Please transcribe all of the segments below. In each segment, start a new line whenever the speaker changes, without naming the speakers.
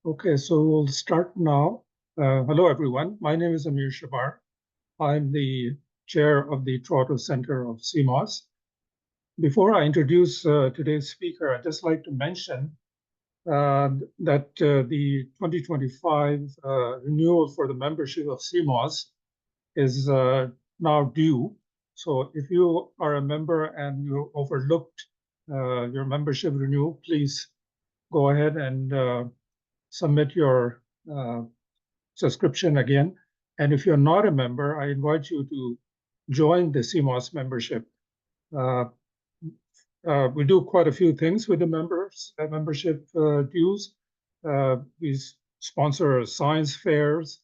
Okay, so we'll start now. Hello, everyone. My name is Amir Shabar. I'm the chair of the Toronto Center of CMOS. Before I introduce today's speaker, I'd just like to mention that the 2025 renewal for the membership of CMOS is now due. So if you are a member and you overlooked your membership renewal, please go ahead and submit your subscription again. And if you're not a member, I invite you to join the CMOS membership. We do quite a few things with the membership dues. We sponsor science fairs,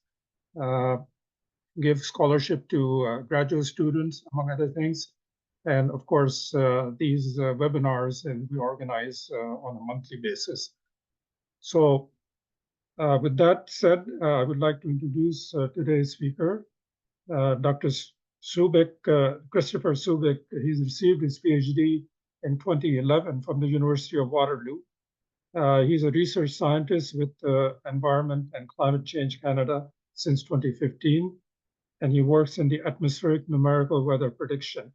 give scholarship to graduate students, among other things. And of course, these webinars and we organize on a monthly basis. So with that said, I would like to introduce today's speaker, Dr. Subich, Christopher Subich. He's received his PhD in 2011 from the University of Waterloo. He's a research scientist with Environment and Climate Change Canada since 2015, and he works in the atmospheric numerical weather prediction.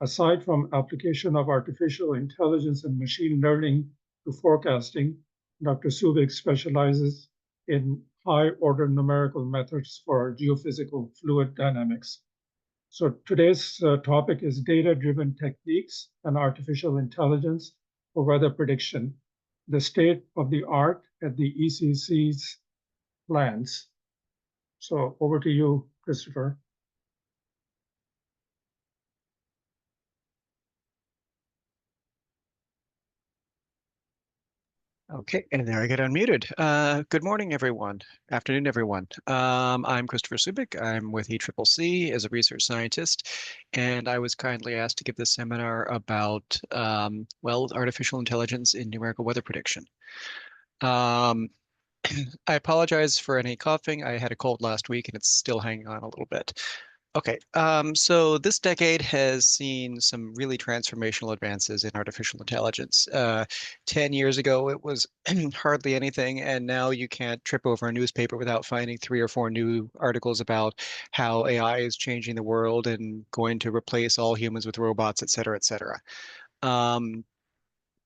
Aside from application of artificial intelligence and machine learning to forecasting, Dr. Subich specializes in high-order numerical methods for geophysical fluid dynamics. So today's topic is data-driven techniques and artificial intelligence for weather prediction, the state of the art at the ECCC's plans. So over to you, Christopher.
Okay, and there I get unmuted. Good morning, everyone. Afternoon, everyone. I'm Christopher Subich. I'm with ECCC as a research scientist, and I was kindly asked to give this seminar about, well, artificial intelligence in numerical weather prediction. I apologize for any coughing. I had a cold last week, and it's still hanging on a little bit. Okay, so this decade has seen some really transformational advances in artificial intelligence. 10 years ago, it was hardly anything, and now you can't trip over a newspaper without finding 3 or 4 new articles about how AI is changing the world and going to replace all humans with robots, et cetera, et cetera.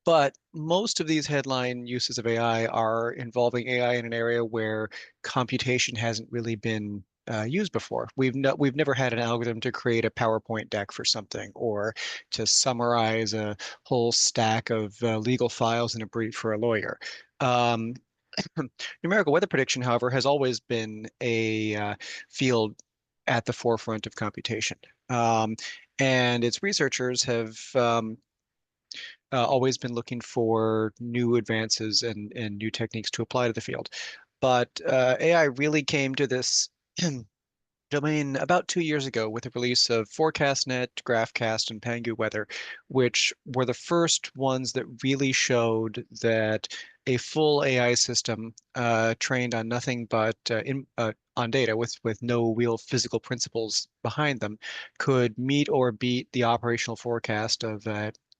But most of these headline uses of AI are involving AI in an area where computation hasn't really been used before. We've never had an algorithm to create a PowerPoint deck for something, or to summarize a whole stack of legal files in a brief for a lawyer. Numerical weather prediction, however, has always been a field at the forefront of computation. And its researchers have always been looking for new advances and new techniques to apply to the field. But AI really came to this domain about 2 years ago with the release of ForecastNet, Graphcast, and Pangu-Weather, which were the first ones that really showed that a full AI system trained on nothing but on data with no real physical principles behind them could meet or beat the operational forecast of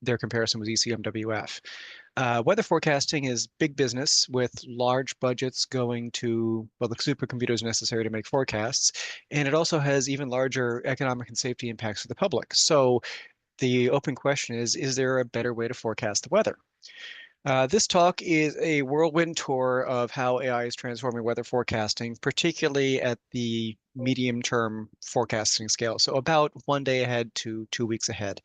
their comparison was ECMWF. Weather forecasting is big business with large budgets going to, well, the supercomputers necessary to make forecasts. And it also has even larger economic and safety impacts for the public. So the open question is there a better way to forecast the weather? This talk is a whirlwind tour of how AI is transforming weather forecasting, particularly at the medium-term forecasting scale. So about 1 day ahead to 2 weeks ahead.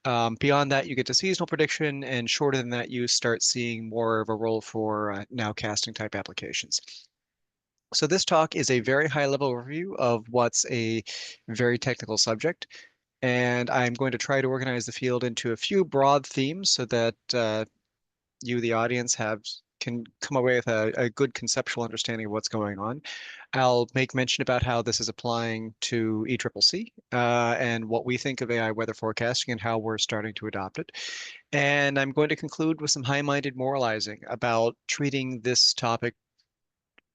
Beyond that, you get to seasonal prediction, and shorter than that, you start seeing more of a role for nowcasting type applications. So this talk is a very high-level overview of what's a very technical subject. And I'm going to try to organize the field into a few broad themes so that you, the audience, can come away with a good conceptual understanding of what's going on. I'll make mention about how this is applying to ECCC and what we think of AI weather forecasting and how we're starting to adopt it. And I'm going to conclude with some high-minded moralizing about treating this topic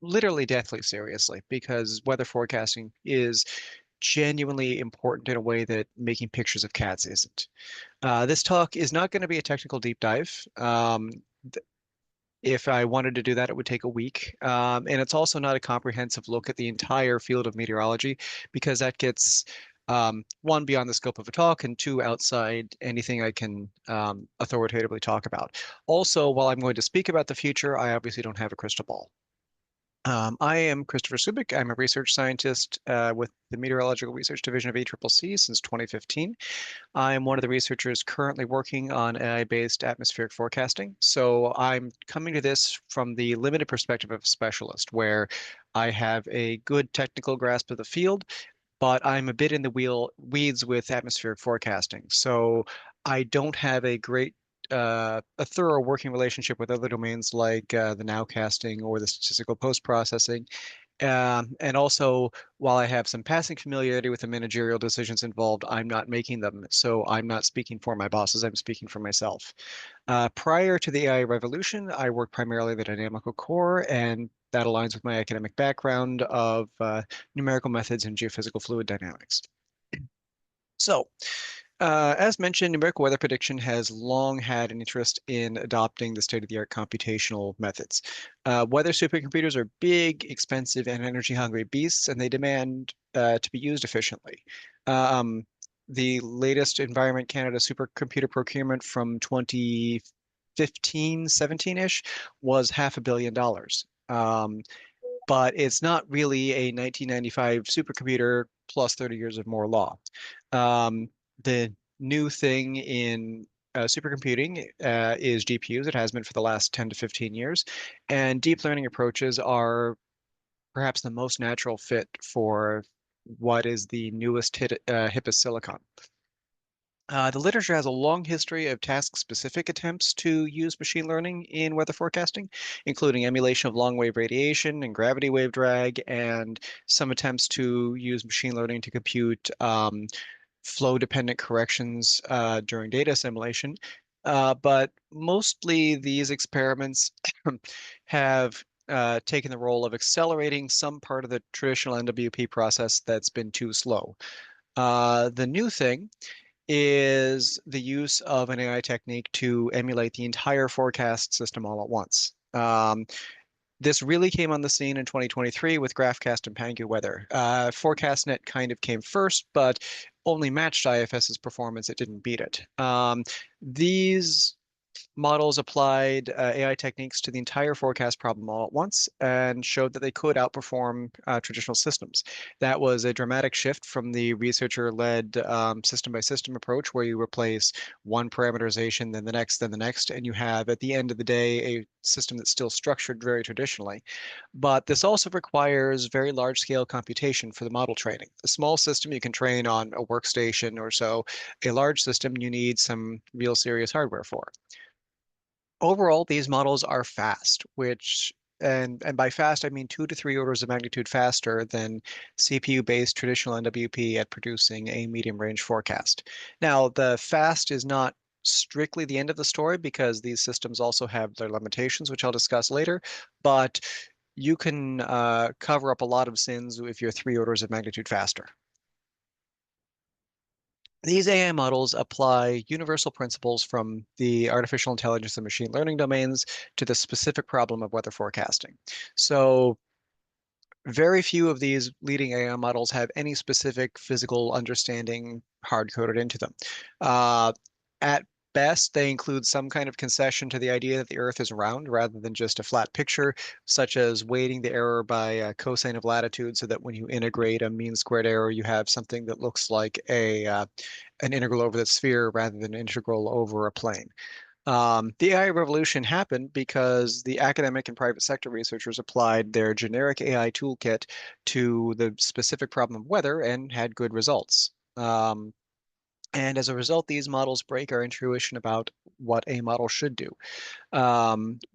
literally deathly seriously, because weather forecasting is genuinely important in a way that making pictures of cats isn't. This talk is not going to be a technical deep dive. If I wanted to do that, it would take a week. And it's also not a comprehensive look at the entire field of meteorology because that gets one, beyond the scope of a talk, and two, outside anything I can authoritatively talk about. Also, while I'm going to speak about the future, I obviously don't have a crystal ball. I am Christopher Subich. I'm a research scientist with the Meteorological Research Division of ECCC since 2015. I'm one of the researchers currently working on AI-based atmospheric forecasting. So I'm coming to this from the limited perspective of a specialist, where I have a good technical grasp of the field, but I'm a bit in the weeds with atmospheric forecasting. So I don't have a thorough working relationship with other domains like the nowcasting or the statistical post-processing. And also, while I have some passing familiarity with the managerial decisions involved, I'm not making them. So I'm not speaking for my bosses, I'm speaking for myself. Prior to the AI revolution, I worked primarily in the dynamical core, and that aligns with my academic background of numerical methods in geophysical fluid dynamics. So, as mentioned, numerical weather prediction has long had an interest in adopting the state-of-the-art computational methods. Weather supercomputers are big, expensive, and energy-hungry beasts, and they demand to be used efficiently. Um, the latest Environment Canada supercomputer procurement from 2015, 17-ish was $500 million. But it's not really a 1995 supercomputer plus 30 years of Moore law. The new thing in supercomputing is GPUs. It has been for the last 10 to 15 years. And deep learning approaches are perhaps the most natural fit for what is the newest hippest silicon. The literature has a long history of task-specific attempts to use machine learning in weather forecasting, including emulation of long-wave radiation and gravity wave drag, and some attempts to use machine learning to compute flow-dependent corrections during data assimilation. But mostly these experiments have taken the role of accelerating some part of the traditional NWP process that's been too slow. The new thing is the use of an AI technique to emulate the entire forecast system all at once. This really came on the scene in 2023 with Graphcast and Pangu-Weather. ForecastNet kind of came first, but only matched IFS's performance. It didn't beat it. These models applied AI techniques to the entire forecast problem all at once and showed that they could outperform traditional systems. That was a dramatic shift from the researcher-led system-by-system approach where you replace one parameterization, then the next, and you have, at the end of the day, a system that's still structured very traditionally. But this also requires very large-scale computation for the model training. A small system you can train on a workstation or so. A large system you need some real serious hardware for. Overall, these models are fast, and by fast, I mean 2 to 3 orders of magnitude faster than CPU-based traditional NWP at producing a medium range forecast. Now, the fast is not strictly the end of the story because these systems also have their limitations, which I'll discuss later, but you can cover up a lot of sins if you're 3 orders of magnitude faster. These AI models apply universal principles from the artificial intelligence and machine learning domains to the specific problem of weather forecasting. So very few of these leading AI models have any specific physical understanding hard-coded into them. At best, they include some kind of concession to the idea that the Earth is round rather than just a flat picture, such as weighting the error by a cosine of latitude so that when you integrate a mean squared error, you have something that looks like an integral over the sphere rather than an integral over a plane. The AI revolution happened because the academic and private sector researchers applied their generic AI toolkit to the specific problem of weather and had good results. And as a result, these models break our intuition about what a model should do.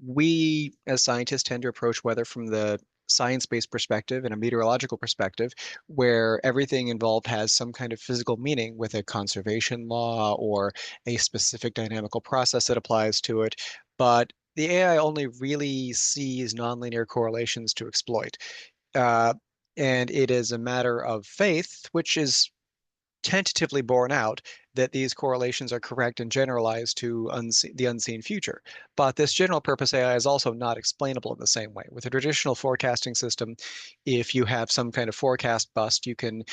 We, as scientists, tend to approach weather from the science-based perspective and a meteorological perspective, where everything involved has some kind of physical meaning with a conservation law or a specific dynamical process that applies to it. But the AI only really sees nonlinear correlations to exploit. Uh, and it is a matter of faith, which is tentatively borne out that these correlations are correct and generalized to the unseen future. But this general purpose AI is also not explainable in the same way. With a traditional forecasting system, if you have some kind of forecast bust, you can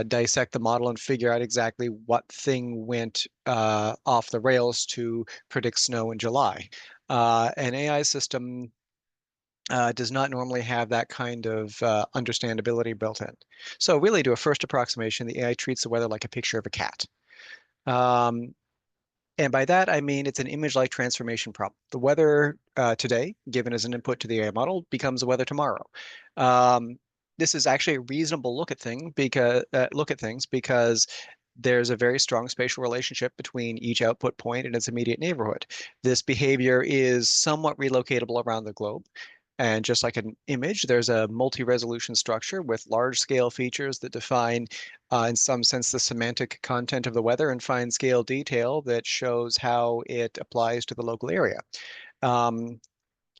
dissect the model and figure out exactly what thing went off the rails to predict snow in July. An AI system does not normally have that kind of understandability built in. So really, to a first approximation, the AI treats the weather like a picture of a cat. Um, and by that, I mean it's an image-like transformation problem. The weather today, given as an input to the AI model, becomes the weather tomorrow. This is actually a reasonable look at things because there's a very strong spatial relationship between each output point and its immediate neighborhood. This behavior is somewhat relocatable around the globe. And just like an image, there's a multi-resolution structure with large-scale features that define, in some sense, the semantic content of the weather, and fine-scale detail that shows how it applies to the local area. Um,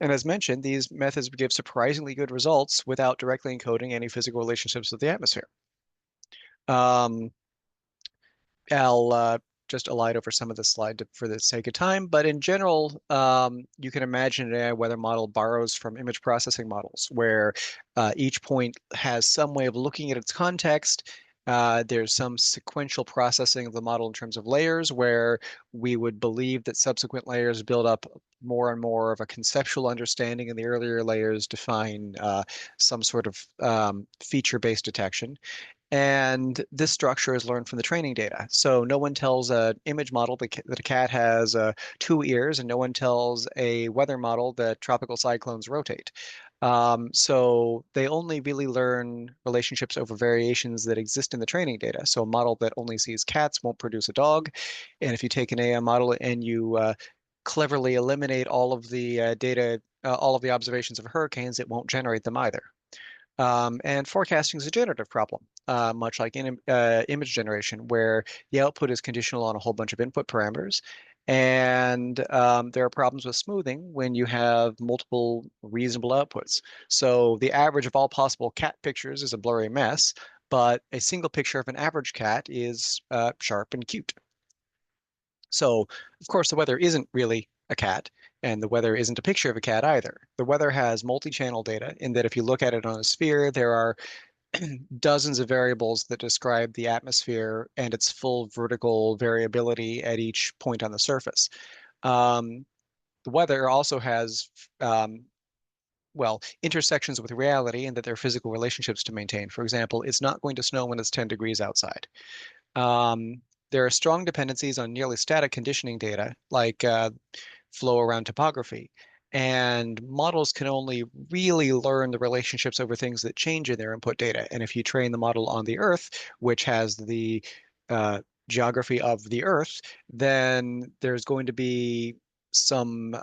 and as mentioned, these methods give surprisingly good results without directly encoding any physical relationships with the atmosphere. Um, I'll just elide over some of the slide for the sake of time, but in general, you can imagine an AI weather model borrows from image processing models, where each point has some way of looking at its context. There's some sequential processing of the model in terms of layers, where we would believe that subsequent layers build up more and more of a conceptual understanding, and the earlier layers define some sort of feature-based detection. And this structure is learned from the training data. So no one tells an image model that a cat has 2 ears, and no one tells a weather model that tropical cyclones rotate. So they only really learn relationships over variations that exist in the training data. So a model that only sees cats won't produce a dog. And if you take an AI model and you cleverly eliminate all of the data, all of the observations of hurricanes, it won't generate them either. And forecasting is a generative problem, much like in image generation, where the output is conditional on a whole bunch of input parameters. And there are problems with smoothing when you have multiple reasonable outputs. So the average of all possible cat pictures is a blurry mess, but a single picture of an average cat is sharp and cute. So, of course, the weather isn't really a cat, and the weather isn't a picture of a cat either. The weather has multi-channel data in that if you look at it on a sphere, there are dozens of variables that describe the atmosphere and its full vertical variability at each point on the surface. Um, the weather also has, well, intersections with reality and that there are physical relationships to maintain. For example, it's not going to snow when it's 10 degrees outside. Um, there are strong dependencies on nearly static conditioning data, like flow around topography. And models can only really learn the relationships over things that change in their input data. And if you train the model on the Earth, which has the geography of the Earth, then there's going to be some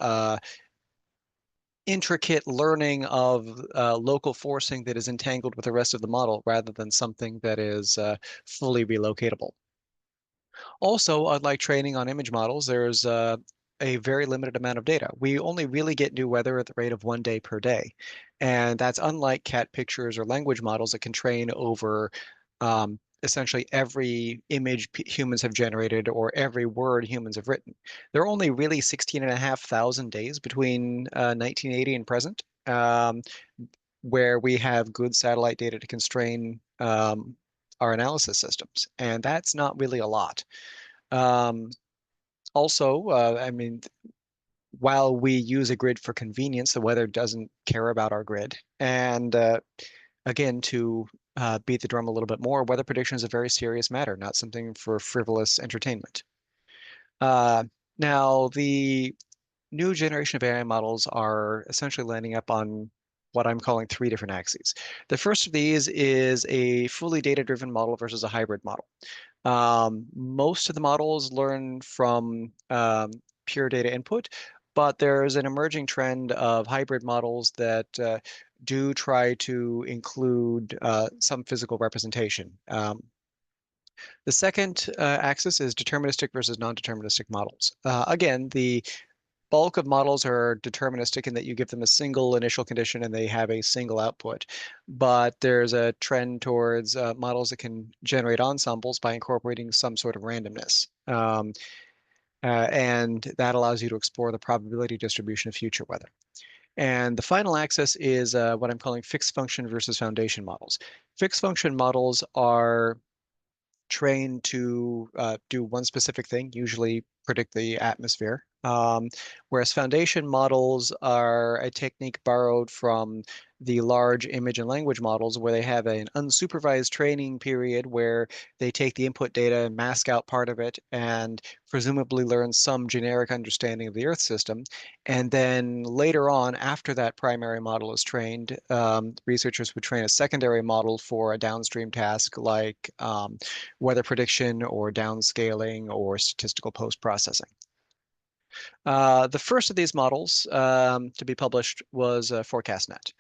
intricate learning of local forcing that is entangled with the rest of the model rather than something that is fully relocatable. Also, unlike training on image models, there's a very limited amount of data. We only really get new weather at the rate of 1 day per day. And that's unlike cat pictures or language models that can train over essentially every image humans have generated or every word humans have written. There are only really 16,500 days between 1980 and present, where we have good satellite data to constrain our analysis systems. And that's not really a lot. Um, Also, I mean, while we use a grid for convenience, the weather doesn't care about our grid. And again, to beat the drum a little bit more, weather prediction is a very serious matter, not something for frivolous entertainment. Uh, Now, the new generation of AI models are essentially landing up on what I'm calling 3 different axes. The first of these is a fully data-driven model versus a hybrid model. Most of the models learn from pure data input, but there's an emerging trend of hybrid models that do try to include some physical representation. The second axis is deterministic versus non-deterministic models. Again, the bulk of models are deterministic in that you give them a single initial condition and they have a single output. But there's a trend towards models that can generate ensembles by incorporating some sort of randomness. And that allows you to explore the probability distribution of future weather. And the final axis is what I'm calling fixed function versus foundation models. Fixed function models are trained to do one specific thing, usually predict the atmosphere. Whereas foundation models are a technique borrowed from the large image and language models where they have an unsupervised training period where they take the input data and mask out part of it and presumably learn some generic understanding of the Earth system. And then later on, after that primary model is trained, researchers would train a secondary model for a downstream task like weather prediction or downscaling or statistical post-processing. The first of these models to be published was ForecastNet.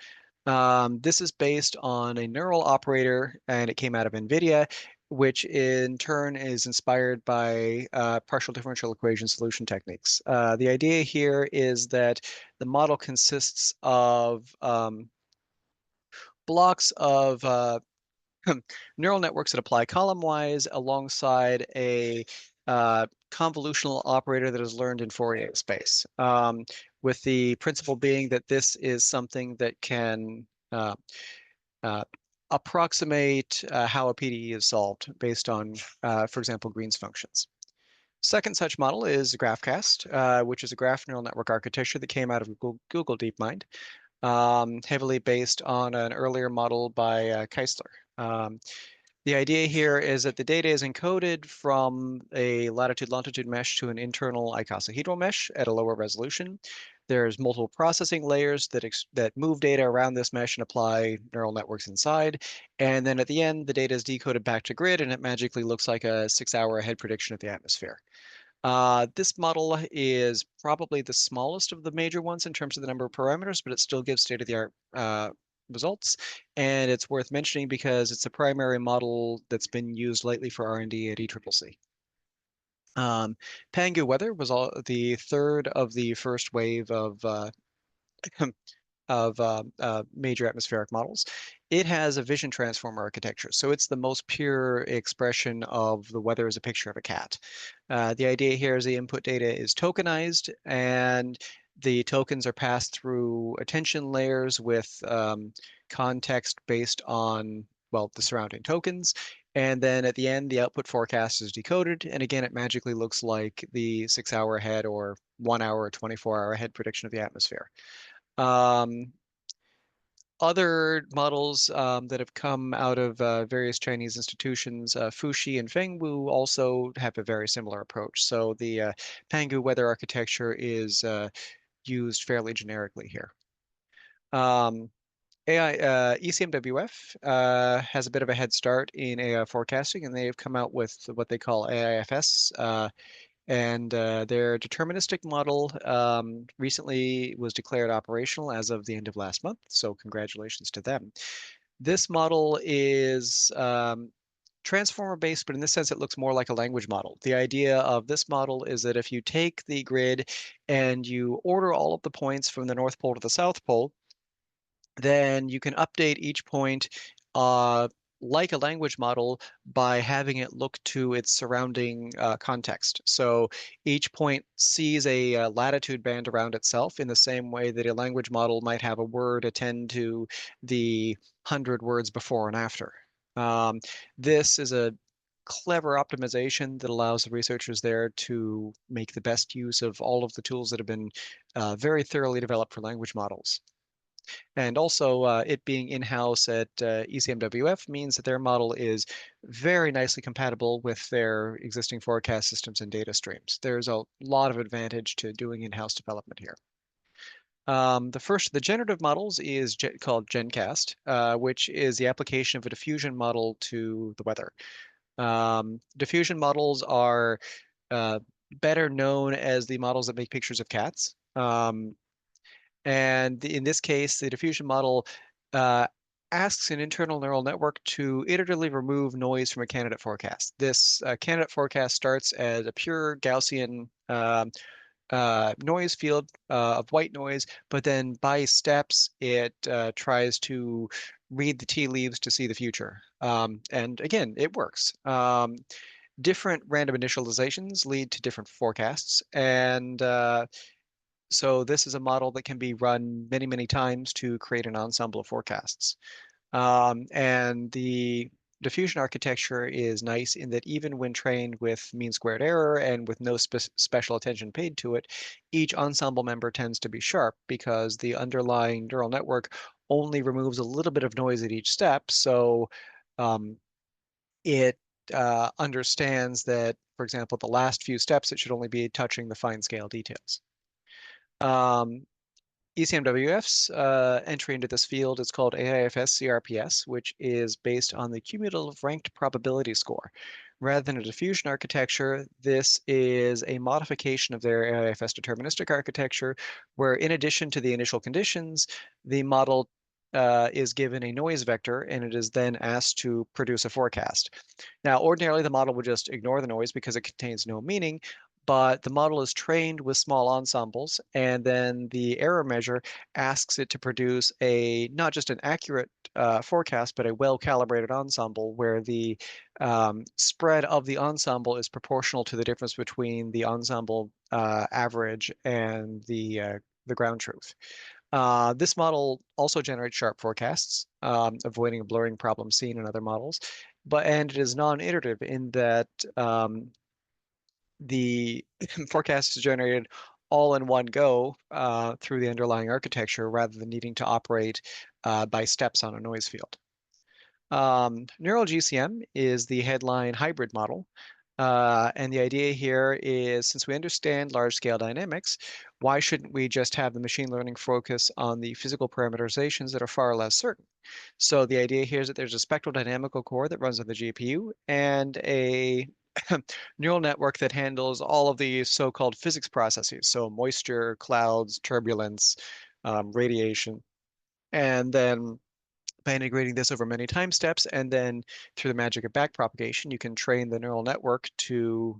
This is based on a neural operator, and it came out of NVIDIA, which in turn is inspired by partial differential equation solution techniques. The idea here is that the model consists of blocks of neural networks that apply column-wise alongside a convolutional operator that is learned in Fourier space, with the principle being that this is something that can uh, approximate how a PDE is solved based on, for example, Green's functions. Second such model is Graphcast, which is a graph neural network architecture that came out of Google DeepMind, heavily based on an earlier model by Keisler. The idea here is that the data is encoded from a latitude-longitude mesh to an internal icosahedral mesh at a lower resolution. There's multiple processing layers that move data around this mesh and apply neural networks inside. And then at the end, the data is decoded back to grid, and it magically looks like a 6-hour ahead prediction of the atmosphere. This model is probably the smallest of the major ones in terms of the number of parameters, but it still gives state-of-the-art results. And it's worth mentioning because it's a primary model that's been used lately for R&D at ECCC. Pangu-Weather was the third of the first wave of major atmospheric models. It has a vision transformer architecture, so it's the most pure expression of the weather as a picture of a cat. The idea here is the input data is tokenized, and the tokens are passed through attention layers with context based on, well, the surrounding tokens. And then at the end, the output forecast is decoded. And again, it magically looks like the 6-hour ahead or 1 hour or 24-hour ahead prediction of the atmosphere. Other models that have come out of various Chinese institutions, Fuxi and Fengwu, also have a very similar approach. So the Pangu-Weather architecture is used fairly generically here. ECMWF has a bit of a head start in AI forecasting, and they have come out with what they call AIFS, and their deterministic model recently was declared operational as of the end of last month, so congratulations to them. This model is transformer-based, but in this sense, it looks more like a language model. The idea of this model is that if you take the grid and you order all of the points from the North Pole to the South Pole, then you can update each point like a language model by having it look to its surrounding context. So each point sees a latitude band around itself in the same way that a language model might have a word attend to the 100 words before and after. This is a clever optimization that allows the researchers there to make the best use of all of the tools that have been very thoroughly developed for language models. And also, it being in-house at ECMWF means that their model is very nicely compatible with their existing forecast systems and data streams. There's a lot of advantage to doing in-house development here. The first of the generative models is called GenCast, which is the application of a diffusion model to the weather. Diffusion models are better known as the models that make pictures of cats. And in this case, the diffusion model asks an internal neural network to iteratively remove noise from a candidate forecast. This candidate forecast starts as a pure Gaussian noise field of white noise, but then by steps it tries to read the tea leaves to see the future. And again, it works. Different random initializations lead to different forecasts, and so this is a model that can be run many, many times to create an ensemble of forecasts. And the diffusion architecture is nice in that even when trained with mean squared error and with no special attention paid to it, each ensemble member tends to be sharp because the underlying neural network only removes a little bit of noise at each step. So um, it understands that, for example, the last few steps, it should only be touching the fine scale details. Um, ECMWF's entry into this field is called AIFS CRPS, which is based on the cumulative ranked probability score. Rather than a diffusion architecture, this is a modification of their AIFS deterministic architecture, where in addition to the initial conditions, the model is given a noise vector and it is then asked to produce a forecast. Now, ordinarily, the model would just ignore the noise because it contains no meaning, but the model is trained with small ensembles, and then the error measure asks it to produce a not just an accurate forecast, but a well-calibrated ensemble where the spread of the ensemble is proportional to the difference between the ensemble average and the ground truth. This model also generates sharp forecasts, avoiding a blurring problem seen in other models, and it is non-iterative in that the forecast is generated all in one go through the underlying architecture rather than needing to operate by steps on a noise field. Neural GCM is the headline hybrid model. And the idea here is, since we understand large-scale dynamics, why shouldn't we just have the machine learning focus on the physical parameterizations that are far less certain? So the idea here is that there's a spectral dynamical core that runs on the GPU and a neural network that handles all of the so-called physics processes, so moisture, clouds, turbulence, radiation, and then by integrating this over many time steps, and then through the magic of backpropagation, you can train the neural network to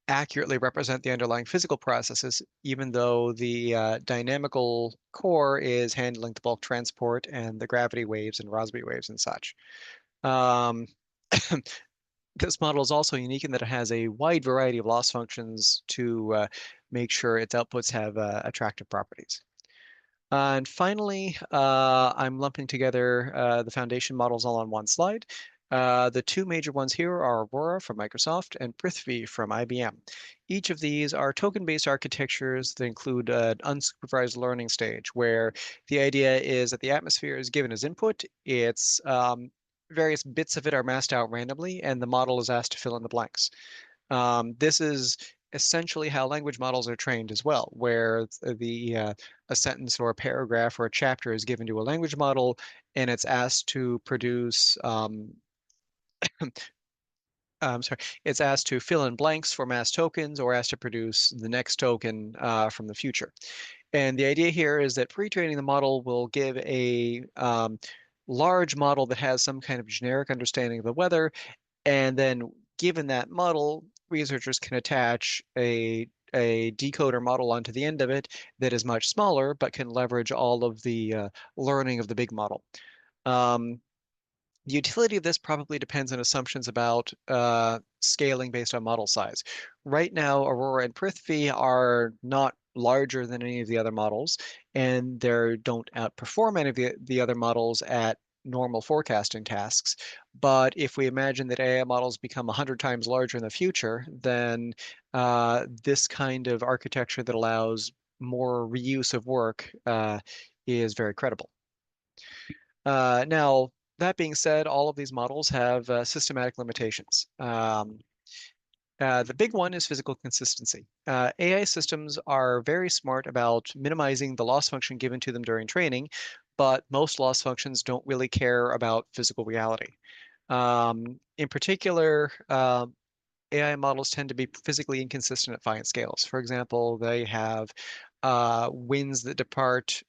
accurately represent the underlying physical processes, even though the dynamical core is handling the bulk transport and the gravity waves and Rossby waves and such. Um, this model is also unique in that it has a wide variety of loss functions to make sure its outputs have attractive properties. And finally, I'm lumping together the foundation models all on one slide. The two major ones here are Aurora from Microsoft and Prithvi from IBM. Each of these are token-based architectures that include an unsupervised learning stage, where the idea is that the atmosphere is given as input. It's various bits of it are masked out randomly, and the model is asked to fill in the blanks. This is essentially how language models are trained as well, where a sentence or a paragraph or a chapter is given to a language model, and it's asked to produce. Sorry, it's asked to fill in blanks for mass tokens or asked to produce the next token from the future. And the idea here is that pre-training the model will give a large model that has some kind of generic understanding of the weather, and then given that model, researchers can attach a decoder model onto the end of it that is much smaller, but can leverage all of the learning of the big model. The utility of this probably depends on assumptions about scaling based on model size. Right now, Aurora and Prithvi are not larger than any of the other models, and they don't outperform any of the other models at normal forecasting tasks. But if we imagine that AI models become 100 times larger in the future, then this kind of architecture that allows more reuse of work is very credible. Now, that being said, all of these models have systematic limitations. The big one is physical consistency. AI systems are very smart about minimizing the loss function given to them during training, but most loss functions don't really care about physical reality. In particular, AI models tend to be physically inconsistent at fine scales. For example, they have winds that depart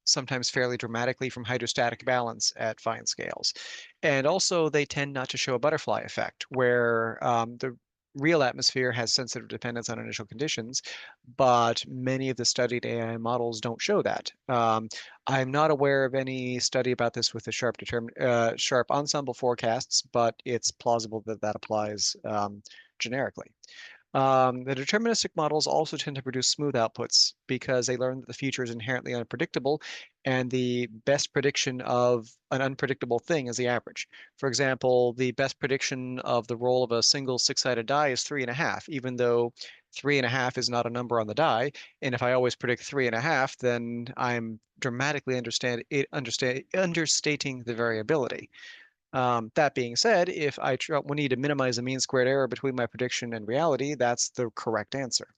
sometimes fairly dramatically from hydrostatic balance at fine scales. And also, they tend not to show a butterfly effect, where real atmosphere has sensitive dependence on initial conditions, but many of the studied AI models don't show that. I'm not aware of any study about this with the sharp ensemble forecasts, but it's plausible that that applies generically. The deterministic models also tend to produce smooth outputs because they learn that the future is inherently unpredictable, and the best prediction of an unpredictable thing is the average. For example, the best prediction of the roll of a single six-sided die is 3.5, even though 3.5 is not a number on the die. And if I always predict 3.5, then I'm dramatically understating the variability. That being said, if we need to minimize the mean squared error between my prediction and reality, that's the correct answer.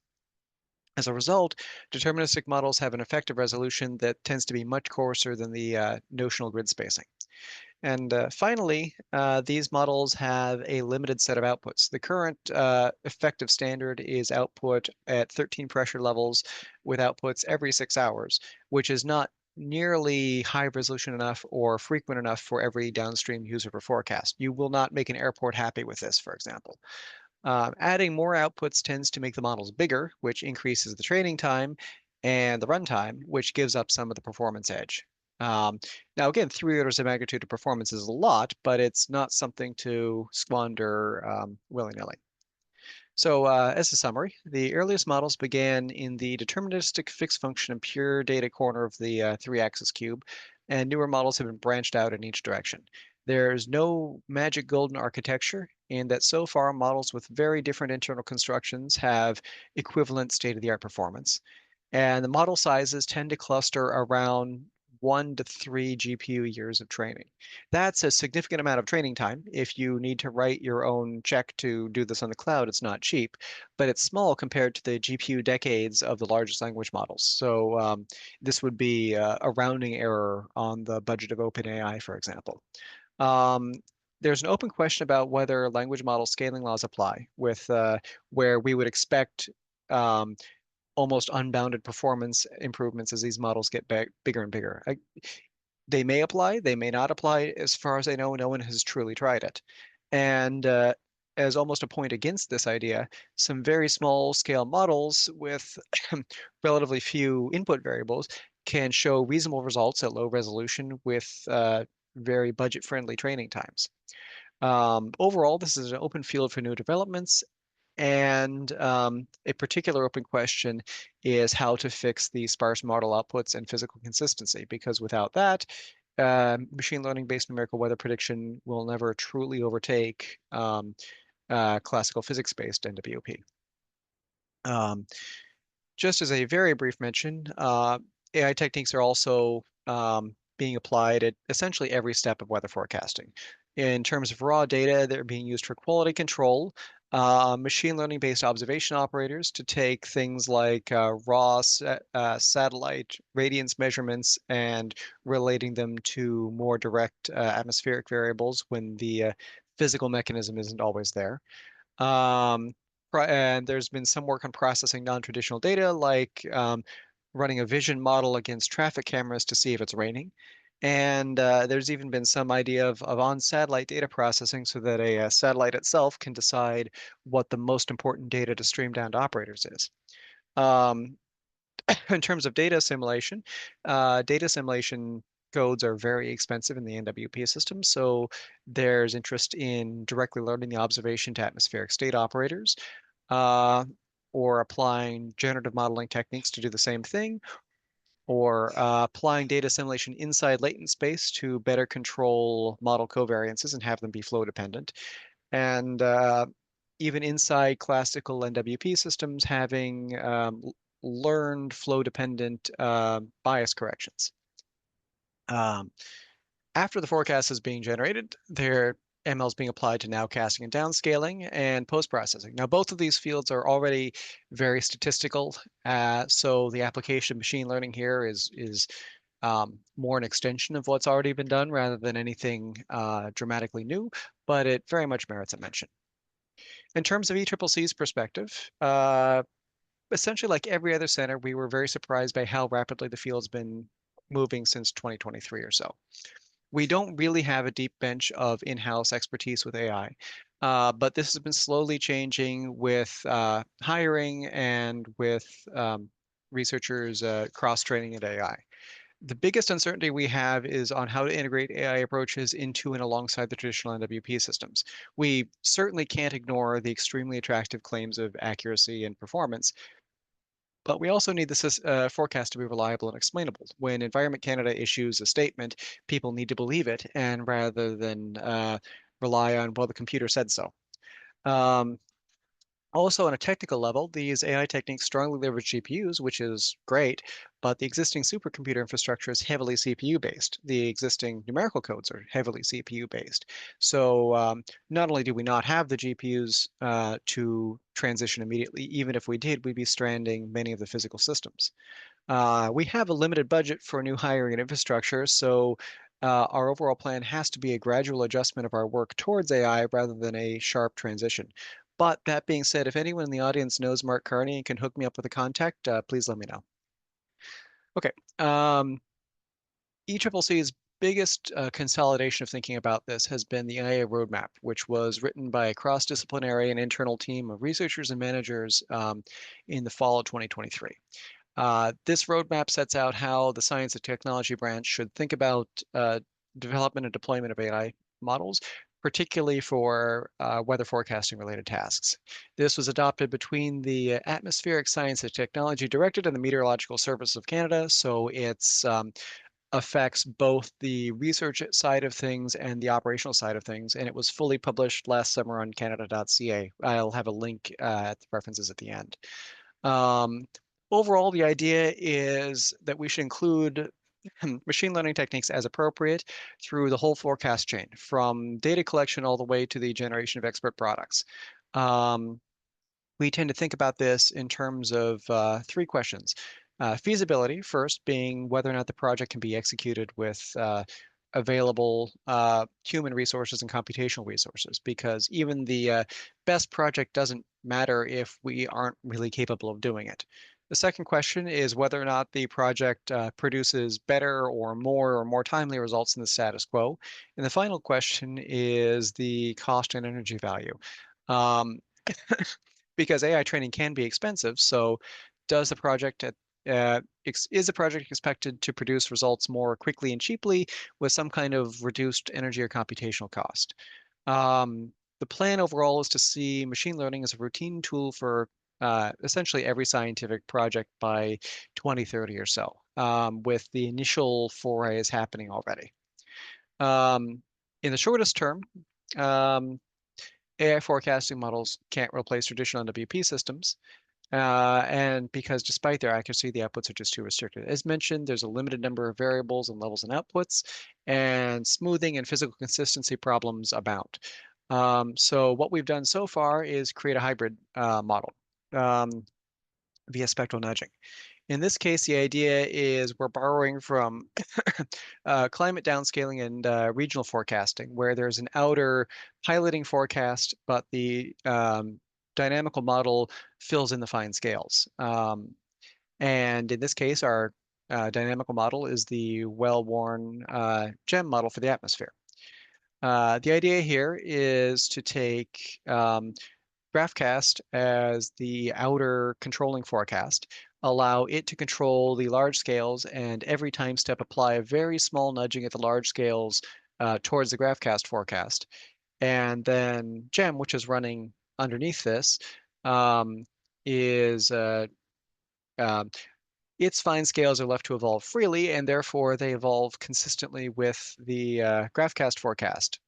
As a result, deterministic models have an effective resolution that tends to be much coarser than the notional grid spacing. And finally, these models have a limited set of outputs. The current effective standard is output at 13 pressure levels with outputs every 6 hours, which is not nearly high resolution enough or frequent enough for every downstream user for forecast. You will not make an airport happy with this, for example. Adding more outputs tends to make the models bigger, which increases the training time and the runtime, which gives up some of the performance edge. Um, Now, again, 3 orders of magnitude of performance is a lot, but it's not something to squander willy-nilly. So, as a summary, the earliest models began in the deterministic fixed function and pure data corner of the three-axis cube, and newer models have been branched out in each direction. There's no magic golden architecture in that so far models with very different internal constructions have equivalent state-of-the-art performance. And the model sizes tend to cluster around 1 to 3 GPU years of training. That's a significant amount of training time. If you need to write your own check to do this on the cloud, it's not cheap, but it's small compared to the GPU decades of the largest language models. So this would be a rounding error on the budget of OpenAI, for example. Um, there's an open question about whether language model scaling laws apply, with where we would expect um, almost unbounded performance improvements as these models get bigger and bigger. They may apply, they may not apply. As far as I know, no one has truly tried it. And as almost a point against this idea, some very small scale models with relatively few input variables can show reasonable results at low resolution with very budget friendly training times. Overall, this is an open field for new developments, and a particular open question is how to fix the sparse model outputs and physical consistency, because without that, machine learning-based numerical weather prediction will never truly overtake classical physics-based NWP. Um, just as a very brief mention, AI techniques are also being applied at essentially every step of weather forecasting. In terms of raw data, they're being used for quality control, machine learning-based observation operators to take things like satellite radiance measurements and relating them to more direct atmospheric variables when the physical mechanism isn't always there. Um, and there's been some work on processing non-traditional data, like running a vision model against traffic cameras to see if it's raining. And there's even been some idea of on-satellite data processing so that a satellite itself can decide what the most important data to stream down to operators is. Um, in terms of data assimilation codes are very expensive in the NWP system, so there's interest in directly learning the observation to atmospheric state operators, uh, or applying generative modeling techniques to do the same thing, or applying data assimilation inside latent space to better control model covariances and have them be flow dependent. And even inside classical NWP systems, having learned flow dependent bias corrections. Um, After the forecast is being generated, their ML is being applied to nowcasting and downscaling and post-processing. Now, both of these fields are already very statistical, so the application of machine learning here is more an extension of what's already been done rather than anything dramatically new, but it very much merits a mention. In terms of ECCC's perspective, essentially like every other center, we were very surprised by how rapidly the field's been moving since 2023 or so. We don't really have a deep bench of in-house expertise with AI, but this has been slowly changing with hiring and with researchers cross-training in AI. The biggest uncertainty we have is on how to integrate AI approaches into and alongside the traditional NWP systems. We certainly can't ignore the extremely attractive claims of accuracy and performance, but we also need the forecast to be reliable and explainable. When Environment Canada issues a statement, people need to believe it, and rather than rely on, well, the computer said so. Um, Also, on a technical level, these AI techniques strongly leverage GPUs, which is great, but the existing supercomputer infrastructure is heavily CPU based. The existing numerical codes are heavily CPU based. So not only do we not have the GPUs to transition immediately, even if we did, we'd be stranding many of the physical systems. We have a limited budget for new hiring and infrastructure, so our overall plan has to be a gradual adjustment of our work towards AI rather than a sharp transition. But that being said, if anyone in the audience knows Mark Carney and can hook me up with a contact, please let me know. Okay. ECCC's biggest consolidation of thinking about this has been the IA roadmap, which was written by a cross-disciplinary and internal team of researchers and managers in the fall of 2023. This roadmap sets out how the science and technology branch should think about development and deployment of AI models, particularly for weather forecasting related tasks. This was adopted between the Atmospheric Science and Technology Directorate and the Meteorological Service of Canada, so it's affects both the research side of things and the operational side of things, and it was fully published last summer on canada.ca. I'll have a link at the references at the end. Um, Overall, the idea is that we should include machine learning techniques as appropriate through the whole forecast chain, from data collection all the way to the generation of expert products. Um, we tend to think about this in terms of three questions. Feasibility, first, being whether or not the project can be executed with available human resources and computational resources, because even the best project doesn't matter if we aren't really capable of doing it. The second question is whether or not the project produces better or more timely results than the status quo. And the final question is the cost and energy value. Um, because AI training can be expensive. So does the project is the project expected to produce results more quickly and cheaply with some kind of reduced energy or computational cost? The plan overall is to see machine learning as a routine tool for essentially every scientific project by 2030 or so, with the initial forays happening already. In the shortest term, um, AI forecasting models can't replace traditional NWP systems. And because despite their accuracy, the outputs are just too restricted. As mentioned, there's a limited number of variables and levels and outputs, and smoothing and physical consistency problems abound. So what we've done so far is create a hybrid model um, via spectral nudging. In this case, the idea is we're borrowing from climate downscaling and regional forecasting, where there's an outer piloting forecast, but the dynamical model fills in the fine scales. And in this case, our dynamical model is the well-worn GEM model for the atmosphere. The idea here is to take Graphcast as the outer controlling forecast, allow it to control the large scales, and every time step apply a very small nudging at the large scales towards the Graphcast forecast. And then GEM, which is running underneath this, um, is um, its fine scales are left to evolve freely, and therefore they evolve consistently with the Graphcast forecast.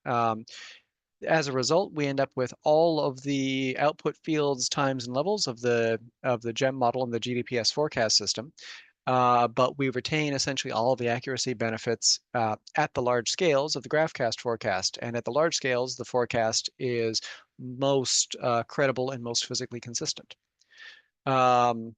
As a result, we end up with all of the output fields, times, and levels of the GEM model and the GDPS forecast system, but we retain essentially all of the accuracy benefits at the large scales of the Graphcast forecast. And at the large scales, the forecast is most credible and most physically consistent. Um,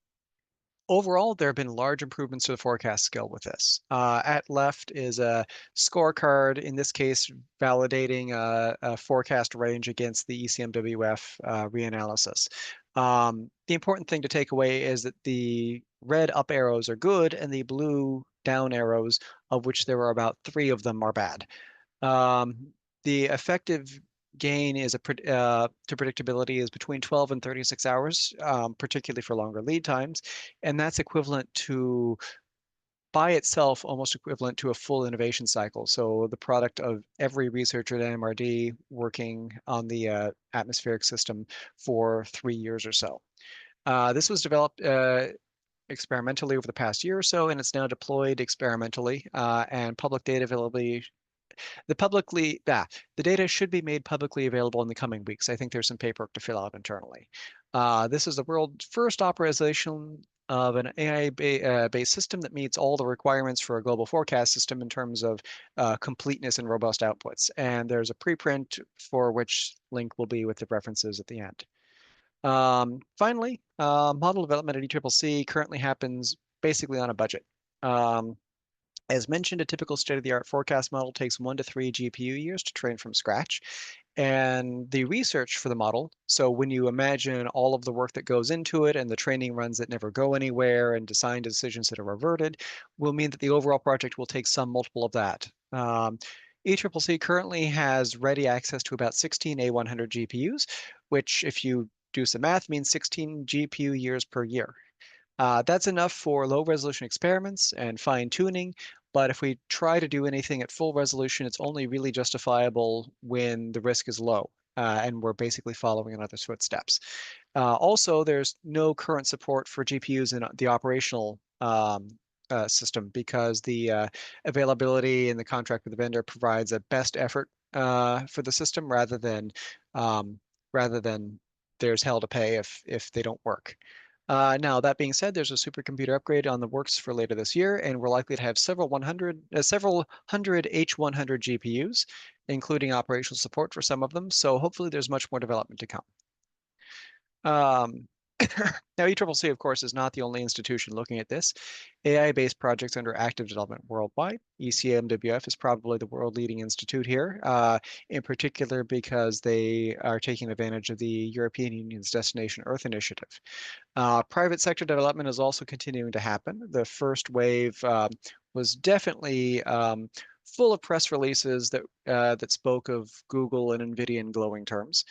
Overall, there have been large improvements to the forecast skill with this. At left is a scorecard, in this case, validating a forecast range against the ECMWF reanalysis. The important thing to take away is that the red up arrows are good and the blue down arrows, of which there are about 3 of them, are bad. Um, the effective gain is to predictability is between 12 and 36 hours, particularly for longer lead times, and that's equivalent to by itself almost equivalent to a full innovation cycle. So the product of every researcher at MRD working on the atmospheric system for 3 years or so. This was developed experimentally over the past year or so, and it's now deployed experimentally, and public data availability the data should be made publicly available in the coming weeks. I think there's some paperwork to fill out internally. This is the world's first operationalization of an AI-based system that meets all the requirements for a global forecast system in terms of completeness and robust outputs. And there's a preprint for which link will be with the references at the end. Finally, model development at ECCC currently happens basically on a budget. As mentioned, a typical state-of-the-art forecast model takes 1 to 3 GPU years to train from scratch. And the research for the model, so when you imagine all of the work that goes into it and the training runs that never go anywhere and design decisions that are reverted, will mean that the overall project will take some multiple of that. ECCC currently has ready access to about 16 A100 GPUs, which, if you do some math, means 16 GPU years per year. That's enough for low resolution experiments and fine tuning, but if we try to do anything at full resolution, it's only really justifiable when the risk is low, and we're basically following in others' footsteps. Also, there's no current support for GPUs in the operational system because the availability in the contract with the vendor provides a best effort for the system um, rather than there's hell to pay if they don't work. Now, that being said, there's a supercomputer upgrade on the works for later this year, and we're likely to have several hundred H100 GPUs, including operational support for some of them. So hopefully there's much more development to come. Um, Now, ECCC, of course, is not the only institution looking at this. AI-based projects under active development worldwide. ECMWF is probably the world-leading institute here, in particular because they are taking advantage of the European Union's Destination Earth initiative. Private sector development is also continuing to happen. The first wave was definitely full of press releases that spoke of Google and NVIDIA in glowing terms.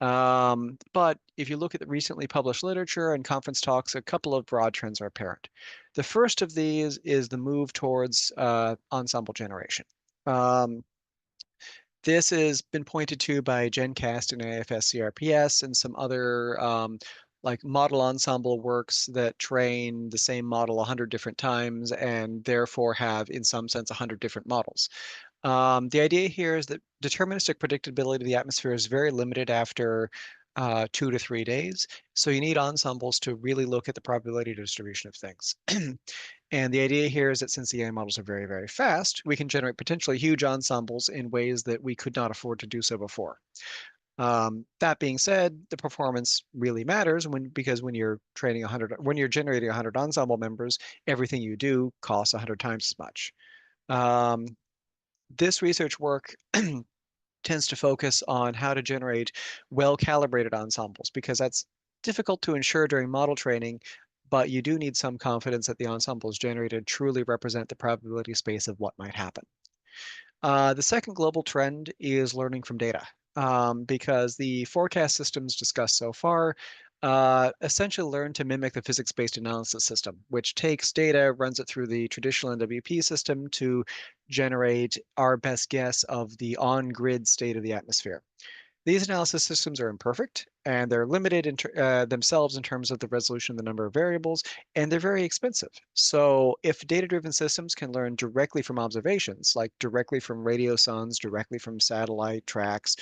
But if you look at the recently published literature and conference talks, a couple of broad trends are apparent. The first of these is the move towards ensemble generation. This has been pointed to by GenCast and AFS CRPS and some other like model ensemble works that train the same model 100 different times and therefore have, in some sense, 100 different models. The idea here is that deterministic predictability of the atmosphere is very limited after 2 to 3 days. So you need ensembles to really look at the probability distribution of things. And the idea here is that since the AI models are very, very fast, we can generate potentially huge ensembles in ways that we could not afford to do so before. That being said, the performance really matters because when you're generating 100 ensemble members, everything you do costs 100 times as much. This research work tends to focus on how to generate well-calibrated ensembles because that's difficult to ensure during model training, but you do need some confidence that the ensembles generated truly represent the probability space of what might happen. The second global trend is learning from data, because the forecast systems discussed so far essentially learn to mimic the physics-based analysis system, which takes data, runs it through the traditional NWP system to generate our best guess of the on-grid state of the atmosphere. These analysis systems are imperfect, and they're limited themselves in terms of the resolution of the number of variables, and they're very expensive. So if data-driven systems can learn directly from observations, like directly from radio sons, directly from satellite tracks,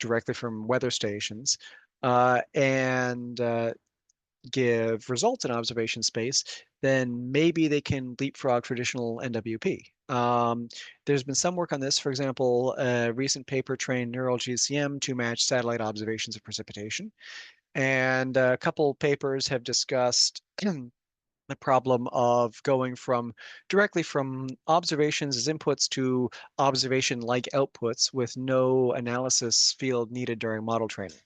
directly from weather stations, and give results in observation space, then maybe they can leapfrog traditional NWP. There's been some work on this. For example, a recent paper trained neural GCM to match satellite observations of precipitation. And a couple papers have discussed the problem of going directly from observations as inputs to observation-like outputs with no analysis field needed during model training.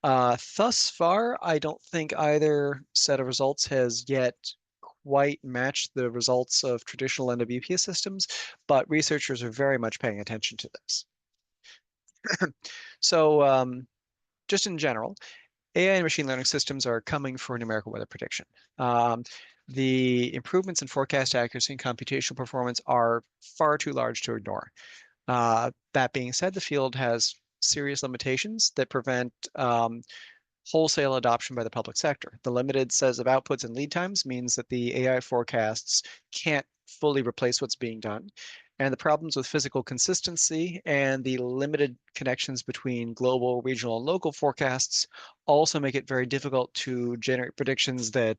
Thus far, I don't think either set of results has yet quite matched the results of traditional NWP systems, but researchers are very much paying attention to this. So, just in general, AI and machine learning systems are coming for numerical weather prediction. Um, the improvements in forecast accuracy and computational performance are far too large to ignore. That being said, the field has serious limitations that prevent wholesale adoption by the public sector. The limited set of outputs and lead times means that the AI forecasts can't fully replace what's being done. And the problems with physical consistency and the limited connections between global, regional, and local forecasts also make it very difficult to generate predictions that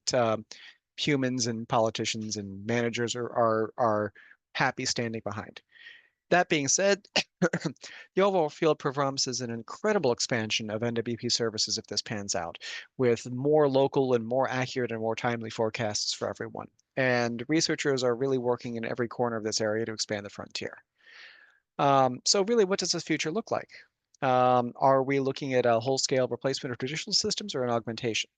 humans and politicians and managers are happy standing behind. That being said, the overall field promises an incredible expansion of NWP services if this pans out, with more local and more accurate and more timely forecasts for everyone. And researchers are really working in every corner of this area to expand the frontier. So really, what does this future look like? Are we looking at a whole-scale replacement of traditional systems or an augmentation?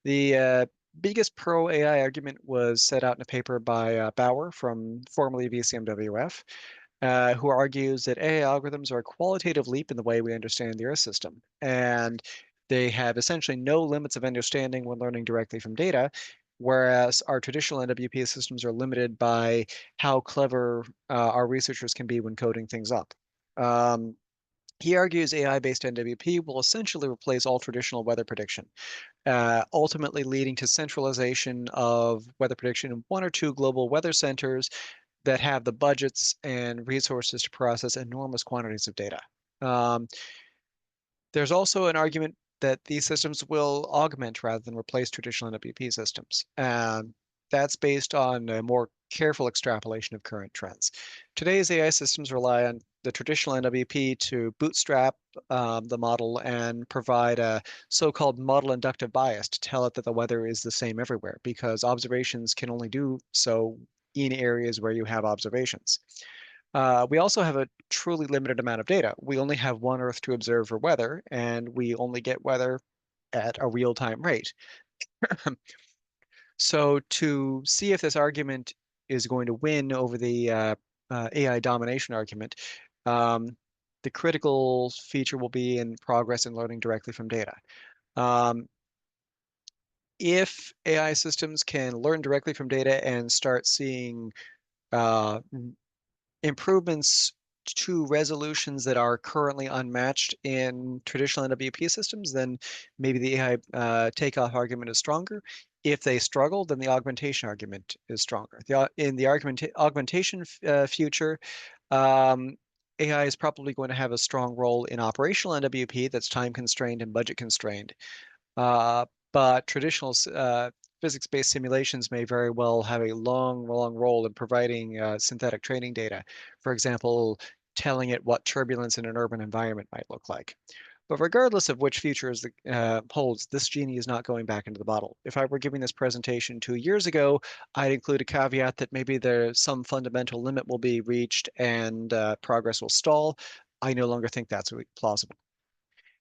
The biggest pro-AI argument was set out in a paper by Bauer from formerly VCMWF, who argues that AI algorithms are a qualitative leap in the way we understand the Earth system. And they have essentially no limits of understanding when learning directly from data, whereas our traditional NWP systems are limited by how clever our researchers can be when coding things up. Um, he argues AI-based NWP will essentially replace all traditional weather prediction, ultimately leading to centralization of weather prediction in one or two global weather centers that have the budgets and resources to process enormous quantities of data. Um, there's also an argument that these systems will augment rather than replace traditional NWP systems. That's based on a more careful extrapolation of current trends. Today's AI systems rely on the traditional NWP to bootstrap the model and provide a so-called model inductive bias to tell it that the weather is the same everywhere, because observations can only do so in areas where you have observations. We also have a truly limited amount of data. We only have one Earth to observe for weather, and we only get weather at a real-time rate. So to see if this argument is going to win over the AI domination argument, um, the critical feature will be in progress in learning directly from data. Um, if AI systems can learn directly from data and start seeing uh, improvements to resolutions that are currently unmatched in traditional NWP systems, then maybe the AI takeoff argument is stronger. If they struggle, then the augmentation argument is stronger. In the augmentation future, um, AI is probably going to have a strong role in operational NWP that's time constrained and budget constrained. Uh, but traditional physics-based simulations may very well have a long, long role in providing synthetic training data. For example, telling it what turbulence in an urban environment might look like. But regardless of which futures holds, this genie is not going back into the bottle. If I were giving this presentation 2 years ago, I'd include a caveat that maybe there's some fundamental limit will be reached and progress will stall. I no longer think that's plausible.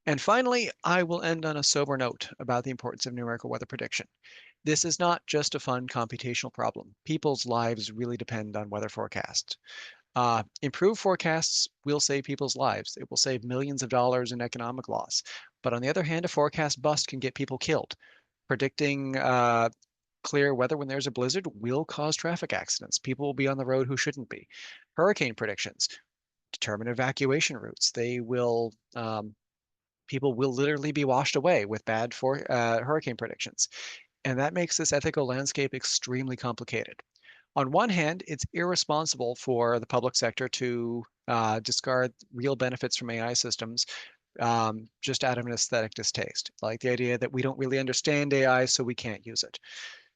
And finally, I will end on a sober note about the importance of numerical weather prediction. This is not just a fun computational problem. People's lives really depend on weather forecasts. Improved forecasts will save people's lives. It will save millions of dollars in economic loss. But on the other hand, a forecast bust can get people killed. Predicting clear weather when there's a blizzard will cause traffic accidents. People will be on the road who shouldn't be. Hurricane predictions determine evacuation routes. People will literally be washed away with bad hurricane predictions. And that makes this ethical landscape extremely complicated. On one hand, it's irresponsible for the public sector to discard real benefits from AI systems just out of an aesthetic distaste, like the idea that we don't really understand AI, so we can't use it.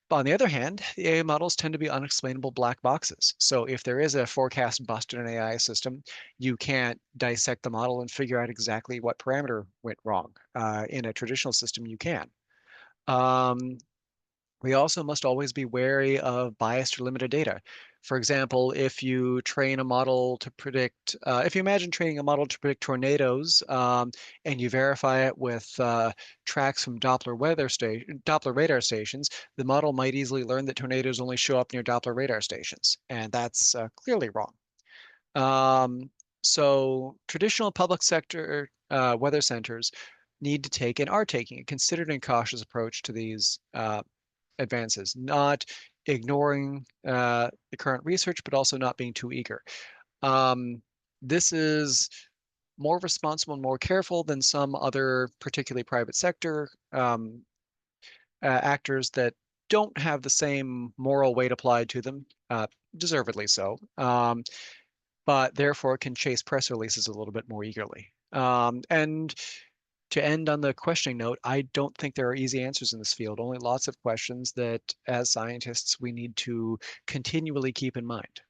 But on the other hand, the AI models tend to be unexplainable black boxes. So if there is a forecast bust in an AI system, you can't dissect the model and figure out exactly what parameter went wrong. In a traditional system, you can. Um, we also must always be wary of biased or limited data. For example, if you train a model to predict, if you imagine training a model to predict tornadoes, and you verify it with tracks from Doppler radar stations, the model might easily learn that tornadoes only show up near Doppler radar stations, and that's clearly wrong. So traditional public sector weather centers need to take and are taking a considered and cautious approach to these advances, not ignoring the current research, but also not being too eager. This is more responsible and more careful than some other, particularly private sector actors that don't have the same moral weight applied to them, deservedly so, but therefore can chase press releases a little bit more eagerly. And to end on the questioning note, I don't think there are easy answers in this field, only lots of questions that as scientists we need to continually keep in mind.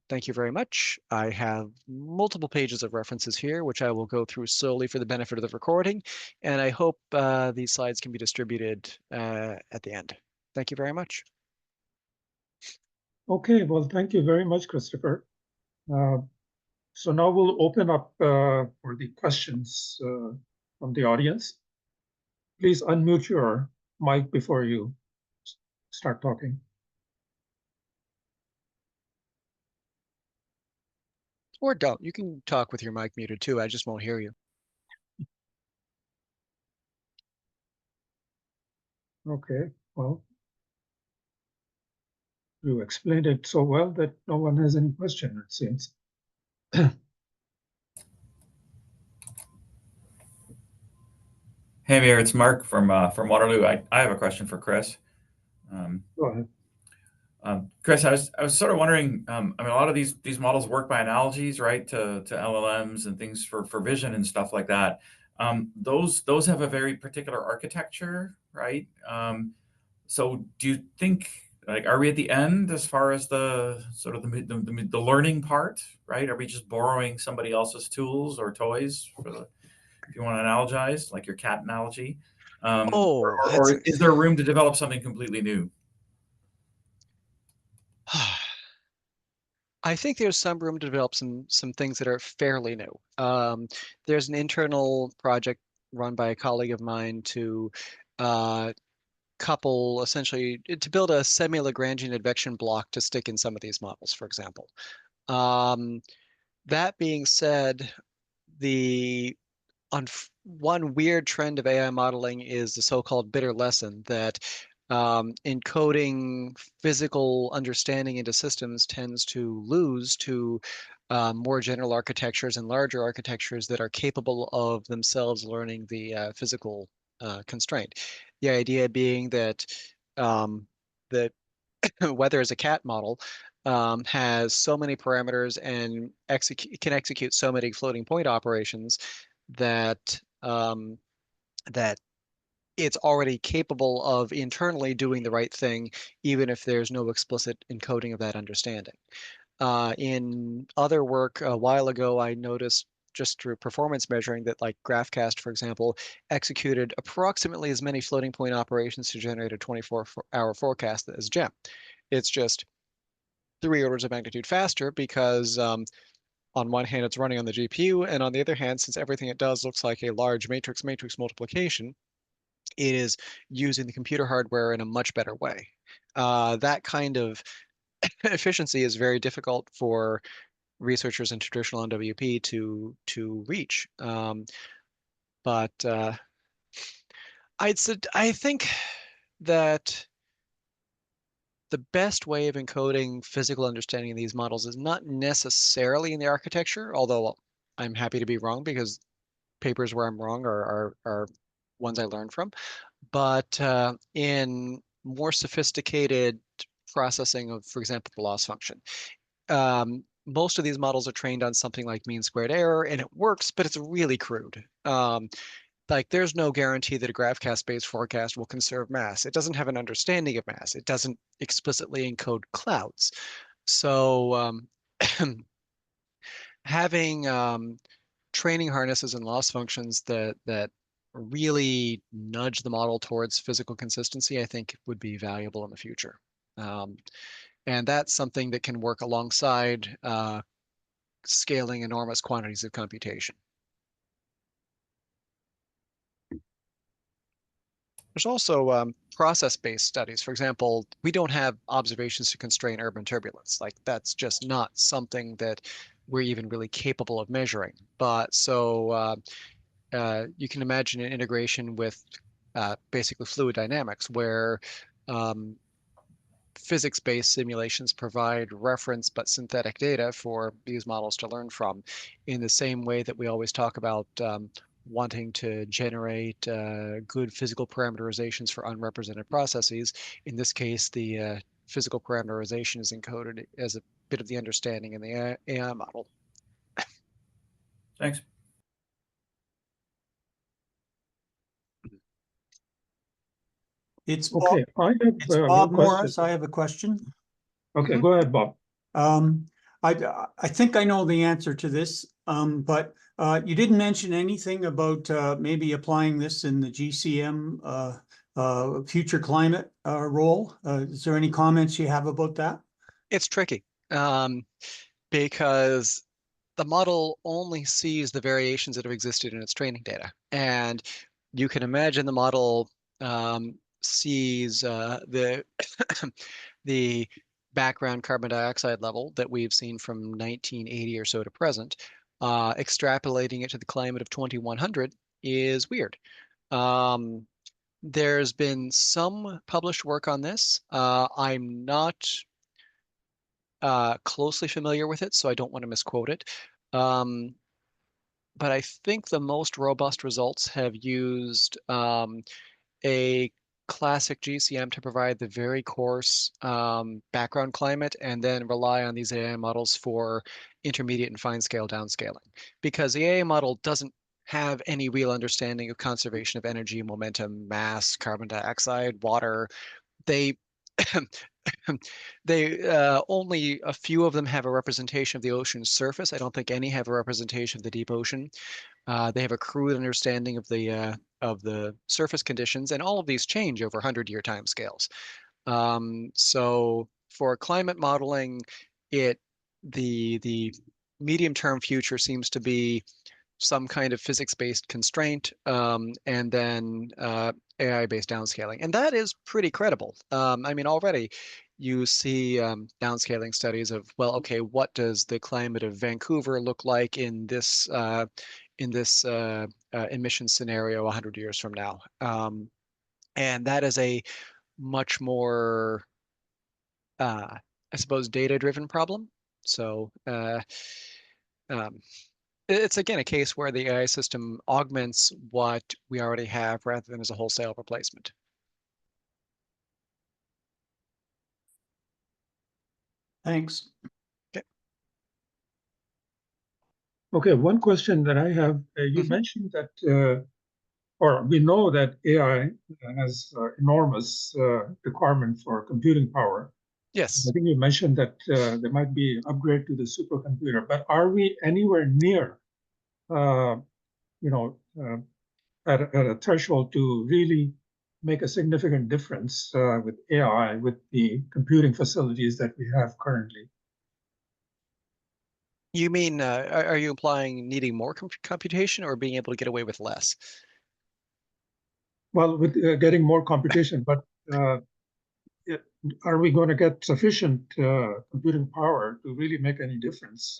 Thank you very much. I have multiple pages of references here, which I will go through slowly for the benefit of the recording, and I hope these slides can be distributed at the end. Thank you very much.
Okay, well, thank you very much, Christopher. So now we'll open up for the questions from the audience. Please unmute your mic before you start talking.
Or don't. You can talk with your mic muted too. I just won't hear you.
Okay, well, you explained it so well that no one has any question, it seems.
Hey, Mayor, it's Mark from Waterloo. I have a question for Chris.
Go ahead.
Chris, I was sort of wondering. I mean, a lot of these models work by analogies, right, to LLMs and things for vision and stuff like that. Those have a very particular architecture, right? So do you think, like, are we at the end as far as the sort of the learning part, right? Are we just borrowing somebody else's tools or toys for the, if you want to analogize, like your cat analogy? Or is there room to develop something completely new?
I think there's some room to develop some things that are fairly new. There's an internal project run by a colleague of mine to couple essentially to build a semi-Lagrangian advection block to stick in some of these models, for example. That being said, one weird trend of AI modeling is the so-called bitter lesson that encoding physical understanding into systems tends to lose to more general architectures and larger architectures that are capable of themselves learning the physical constraint. The idea being that the weather as a cat model has so many parameters and can execute so many floating point operations that that it's already capable of internally doing the right thing, even if there's no explicit encoding of that understanding. In other work a while ago, I noticed just through performance measuring that, like, Graphcast, for example, executed approximately as many floating point operations to generate a 24-hour forecast as GEM. It's just 3 orders of magnitude faster because on one hand, it's running on the GPU, and on the other hand, since everything it does looks like a large matrix-matrix multiplication, it is using the computer hardware in a much better way. That kind of efficiency is very difficult for researchers in traditional NWP to reach. But I think that the best way of encoding physical understanding in these models is not necessarily in the architecture, although I'm happy to be wrong because papers where I'm wrong are ones I learned from, but in more sophisticated processing of, for example, the loss function. Most of these models are trained on something like mean squared error, and it works, but it's really crude. Like, there's no guarantee that a Graphcast-based forecast will conserve mass. It doesn't have an understanding of mass. It doesn't explicitly encode clouds. So having training harnesses and loss functions that really nudge the model towards physical consistency, I think would be valuable in the future. And that's something that can work alongside scaling enormous quantities of computation. There's also process-based studies. For example, we don't have observations to constrain urban turbulence. Like that's just not something that we're even really capable of measuring. But you can imagine an integration with basically fluid dynamics, where um, physics-based simulations provide reference but synthetic data for these models to learn from, in the same way that we always talk about wanting to generate good physical parameterizations for unrepresented processes. In this case, the physical parameterization is encoded as a bit of the understanding in the AI model.
Thanks.
It's Bob,
Okay, I have
it's
one
Bob
question.
Morris. I have a question.
Okay, go ahead, Bob.
I think I know the answer to this, but you didn't mention anything about maybe applying this in the GCM future climate role. Is there any comments you have about that?
It's tricky because the model only sees the variations that have existed in its training data. And you can imagine the model sees the the background carbon dioxide level that we've seen from 1980 or so to present. Extrapolating it to the climate of 2100 is weird. There's been some published work on this. I'm not closely familiar with it, so I don't want to misquote it. But I think the most robust results have used a classic GCM to provide the very coarse background climate, and then rely on these AI models for intermediate and fine scale downscaling. Because the AI model doesn't have any real understanding of conservation of energy, momentum, mass, carbon dioxide, water. They only a few of them have a representation of the ocean's surface. I don't think any have a representation of the deep ocean. They have a crude understanding of the surface conditions, and all of these change over 100-year time scales. So for climate modeling, the medium-term future seems to be some kind of physics-based constraint, and then AI-based downscaling. And that is pretty credible. I mean, already you see downscaling studies of, well, okay, what does the climate of Vancouver look like in this emission scenario 100 years from now? And that is a much more, I suppose, data-driven problem. So um, it's again a case where the AI system augments what we already have rather than as a wholesale replacement.
Thanks.
Okay, one question that I have, you mentioned that, or we know that AI has enormous requirement for computing power.
Yes.
I think you mentioned that there might be an upgrade to the supercomputer, but are we anywhere near, you know, at a threshold to really make a significant difference with AI, with the computing facilities that we have currently?
You mean, are you implying needing more computation or being able to get away with less?
Well, with getting more computation, but are we going to get sufficient computing power to really make any difference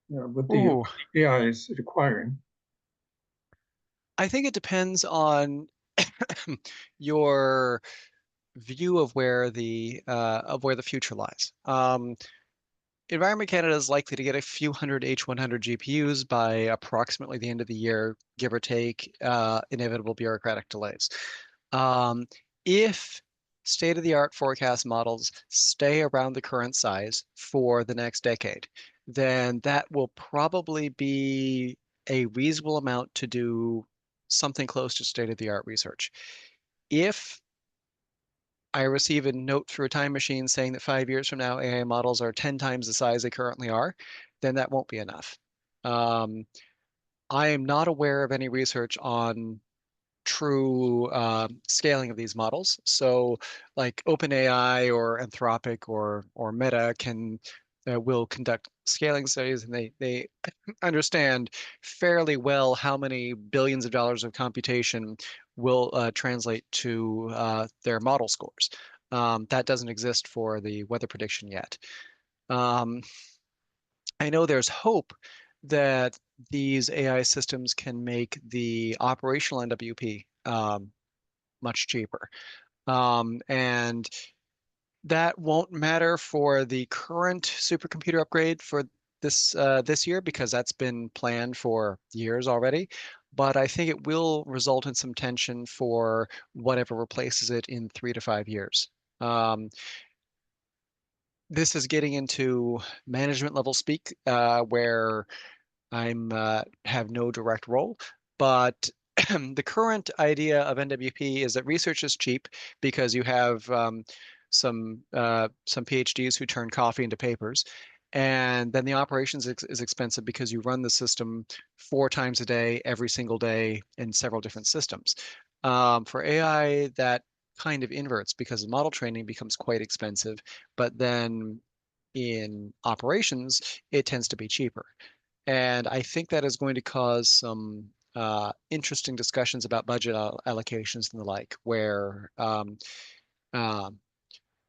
with the
Ooh,
AI is requiring?
I think it depends on your view of where the future lies. Environment Canada is likely to get a few hundred H100 GPUs by approximately the end of the year, give or take inevitable bureaucratic delays. If state-of-the-art forecast models stay around the current size for the next decade, then that will probably be a reasonable amount to do something close to state-of-the-art research. If I receive a note through a time machine saying that 5 years from now, AI models are 10 times the size they currently are, then that won't be enough. I am not aware of any research on true scaling of these models. So like OpenAI or Anthropic or Meta will conduct scaling studies, and they understand fairly well how many billions of dollars of computation will translate to their model scores. That doesn't exist for the weather prediction yet. I know there's hope that these AI systems can make the operational NWP much cheaper. And that won't matter for the current supercomputer upgrade for this year, because that's been planned for years already. But I think it will result in some tension for whatever replaces it in 3 to 5 years. This is getting into management level speak, where I'm have no direct role, but the current idea of NWP is that research is cheap because you have some PhDs who turn coffee into papers, and then the operations is expensive because you run the system 4 times a day, every single day, in several different systems. For AI, that kind of inverts because model training becomes quite expensive, but then in operations, it tends to be cheaper. And I think that is going to cause some interesting discussions about budget allocations and the like, where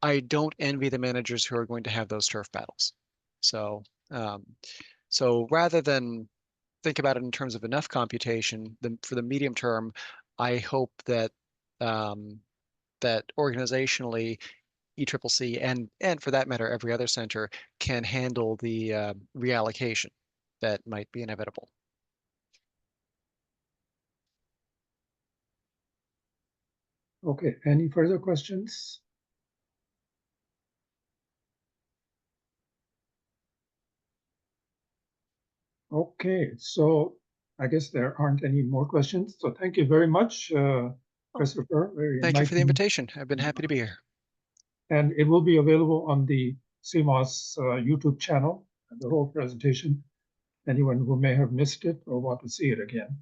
I don't envy the managers who are going to have those turf battles. So, so rather than think about it in terms of enough computation, for the medium term, I hope that that organizationally ECCC and for that matter every other center can handle the reallocation that might be inevitable.
Okay, any further questions? Okay, so I guess there aren't any more questions. So thank you very much, Christopher. Very
Thank you for the
enlightening.
invitation. I've been happy to be here.
And it will be available on the CMOS YouTube channel, the whole presentation. Anyone who may have missed it or want to see it again.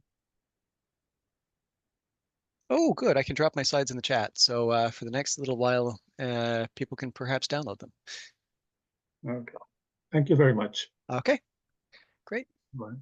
Oh, good. I can drop my slides in the chat. So for the next little while, people can perhaps download them.
Okay, thank you very much.
Okay, great.
Bye.